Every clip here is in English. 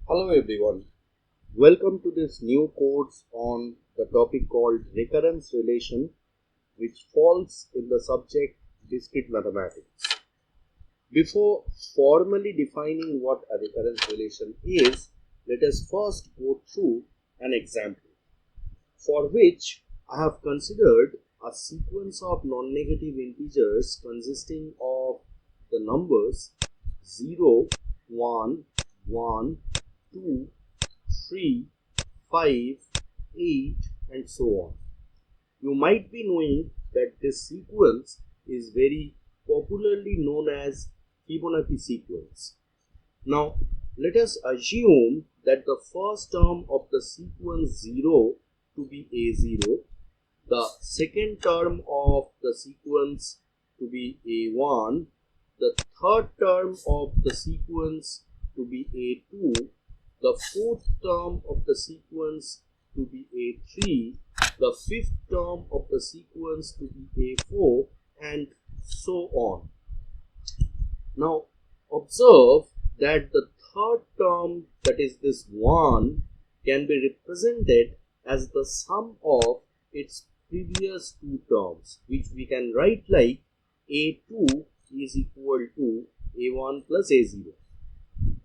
Hello everyone, welcome to this new course on the topic called Recurrence Relation, which falls in the subject Discrete Mathematics. Before formally defining what a recurrence relation is, let us first go through an example, for which I have considered a sequence of non-negative integers consisting of the numbers 0, 1, 1, 2, 3, 5, 8 and so on. You might be knowing that this sequence is very popularly known as Fibonacci sequence. Now let us assume that the first term of the sequence 0 to be A0, the second term of the sequence to be A1, the third term of the sequence to be A2, the fourth term of the sequence to be A3, the fifth term of the sequence to be A4 and so on. Now observe that the third term, that is this 1, can be represented as the sum of its previous two terms, which we can write like A2 is equal to A1 plus A0.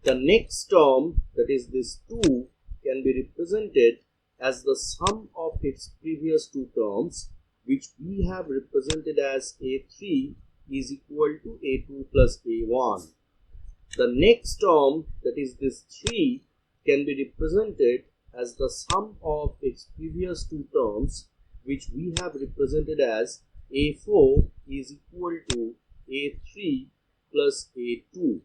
The next term, that is this 2, can be represented as the sum of its previous two terms, which we have represented as A3 is equal to A2 plus A1. The next term, that is this 3, can be represented as the sum of its previous two terms, which we have represented as A4 is equal to A3 plus A2.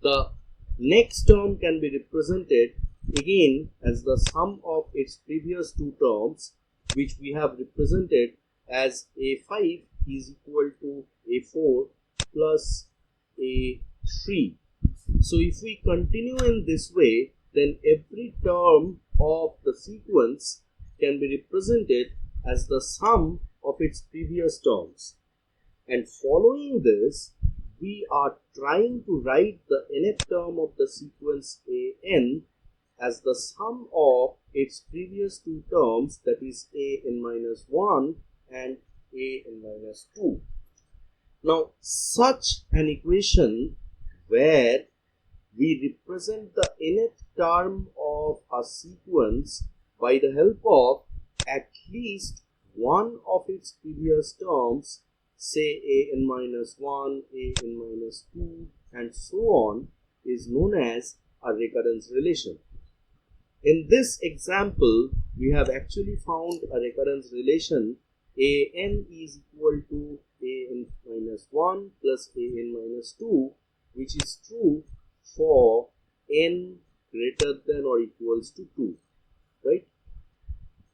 The next term can be represented again as the sum of its previous two terms, which we have represented as A5 is equal to A4 plus A3. So if we continue in this way, then every term of the sequence can be represented as the sum of its previous terms. And following this, we are trying to write the nth term of the sequence an as the sum of its previous two terms, that is an minus 1 and an minus 2. Now such an equation where we represent the nth term of a sequence by the help of at least one of its previous terms, say an minus 1, an minus 2 and so on, is known as a recurrence relation. In this example, we have actually found a recurrence relation an is equal to an minus 1 plus an minus 2, which is true for n greater than or equals to 2, right?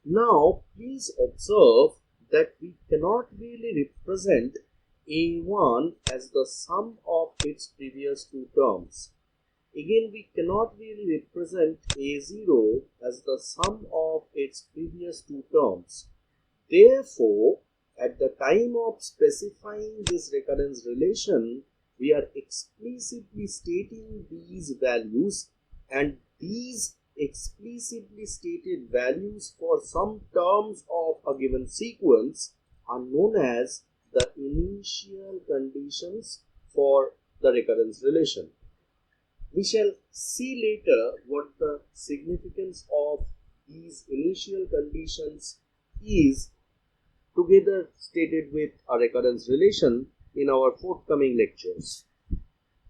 Now please observe that we cannot really represent A1 as the sum of its previous two terms. Again, we cannot really represent A0 as the sum of its previous two terms. Therefore, at the time of specifying this recurrence relation, we are explicitly stating these values, and these explicitly stated values for some terms of a given sequence are known as the initial conditions for the recurrence relation. We shall see later what the significance of these initial conditions is, together stated with a recurrence relation, in our forthcoming lectures.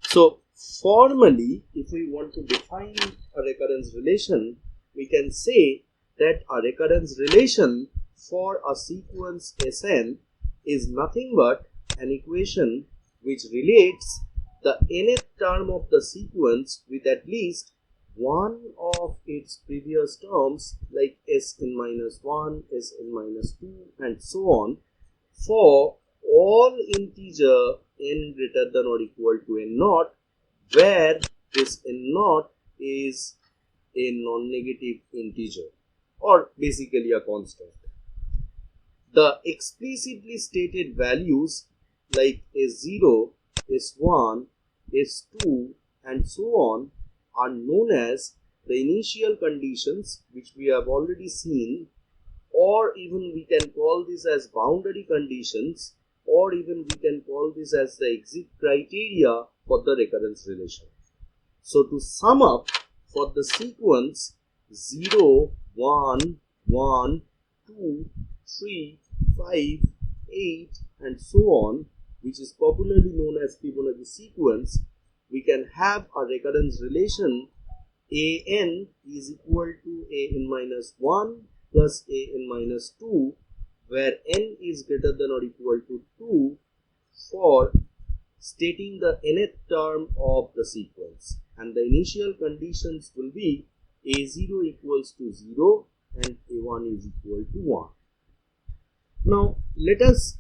So formally, if we want to define a recurrence relation, we can say that a recurrence relation for a sequence Sn is nothing but an equation which relates the nth term of the sequence with at least one of its previous terms, like Sn minus 1, Sn minus 2 and so on, for all integer n greater than or equal to n naught, where this n naught is a non-negative integer or basically a constant. The explicitly stated values like S0, S1, S2 and so on are known as the initial conditions, which we have already seen, or even we can call this as boundary conditions, or even we can call this as the exit criteria for the recurrence relation. So to sum up, for the sequence 0, 1, 1, 2, 3, 5, 8 and so on, which is popularly known as Fibonacci sequence, we can have a recurrence relation an is equal to an minus 1 plus an minus 2, where n is greater than or equal to 2 for stating the nth term of the sequence, and the initial conditions will be a0 equals to 0 and a1 is equal to 1. Now let us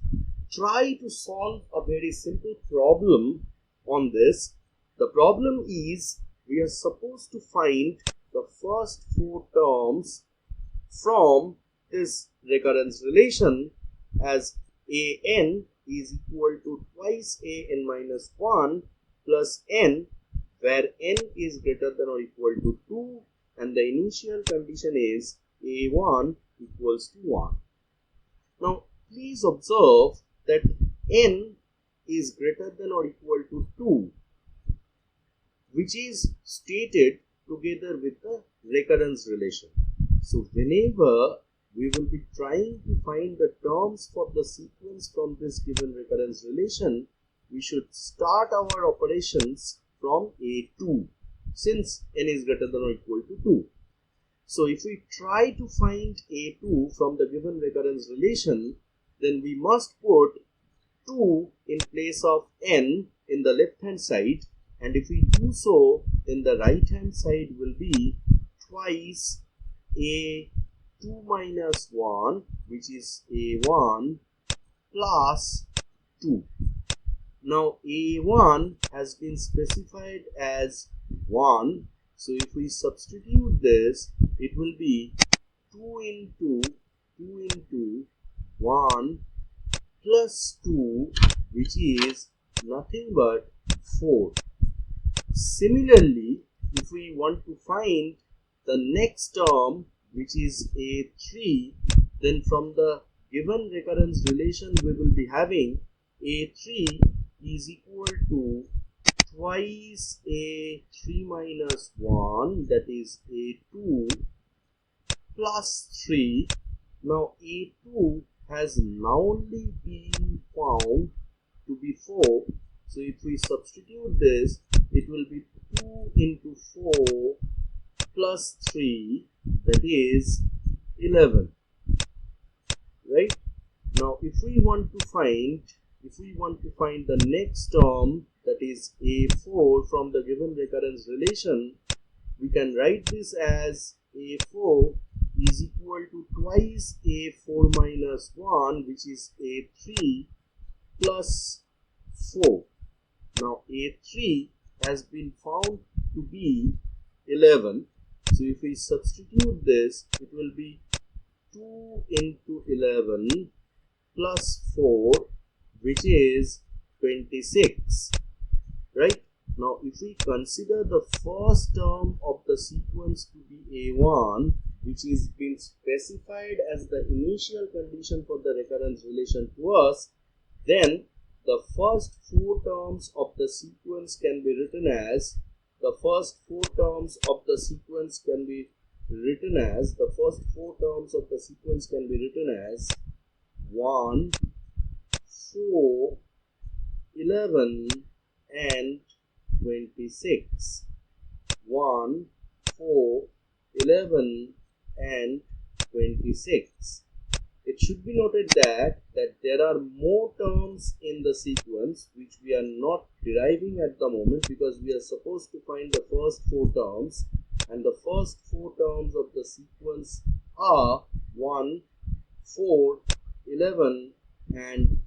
try to solve a very simple problem on this. The problem is we are supposed to find the first 4 terms from this recurrence relation, as an is equal to twice an minus 1 plus n, where n is greater than or equal to 2 and the initial condition is a1 equals to 1. Now please observe that n is greater than or equal to 2, which is stated together with the recurrence relation. So whenever we will be trying to find the terms for the sequence from this given recurrence relation, we should start our operations from a2, since n is greater than or equal to 2. So if we try to find a2 from the given recurrence relation, then we must put 2 in place of n in the left hand side, and if we do so, then the right hand side will be twice a2 minus 1, which is a1 plus 2. Now a1 has been specified as 1, so if we substitute this, it will be 2 into 1 plus 2, which is nothing but 4. Similarly, if we want to find the next term, which is a3, then from the given recurrence relation we will be having a3 is equal to twice a3 minus 1, that is a2 plus 3. Now a2 has nowly been found to be 4, so if we substitute this, it will be 2 into 4 plus 3, that is 11, right? Now if we want to find the next term, that is a4 from the given recurrence relation, we can write this as a4 is equal to twice a4 minus 1, which is a3 plus 4. Now a3 has been found to be 11, so if we substitute this, it will be 2 into 11 plus 4, which is 26, right? Now if we consider the first term of the sequence to be a1, which is been specified as the initial condition for the recurrence relation to us, then the first 4 terms of the sequence can be written as the first 4 terms of the sequence can be written as 1, 4, 11 and 26. 1, 4, 11 and 26. It should be noted that there are more terms in the sequence which we are not deriving at the moment, because we are supposed to find the first 4 terms, and the first 4 terms of the sequence are 1, 4, 11 and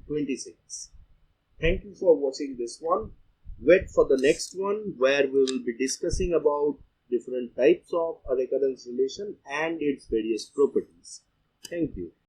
26. Thank you for watching this one. Wait for the next one, where we will be discussing about different types of a recurrence relation and its various properties. Thank you.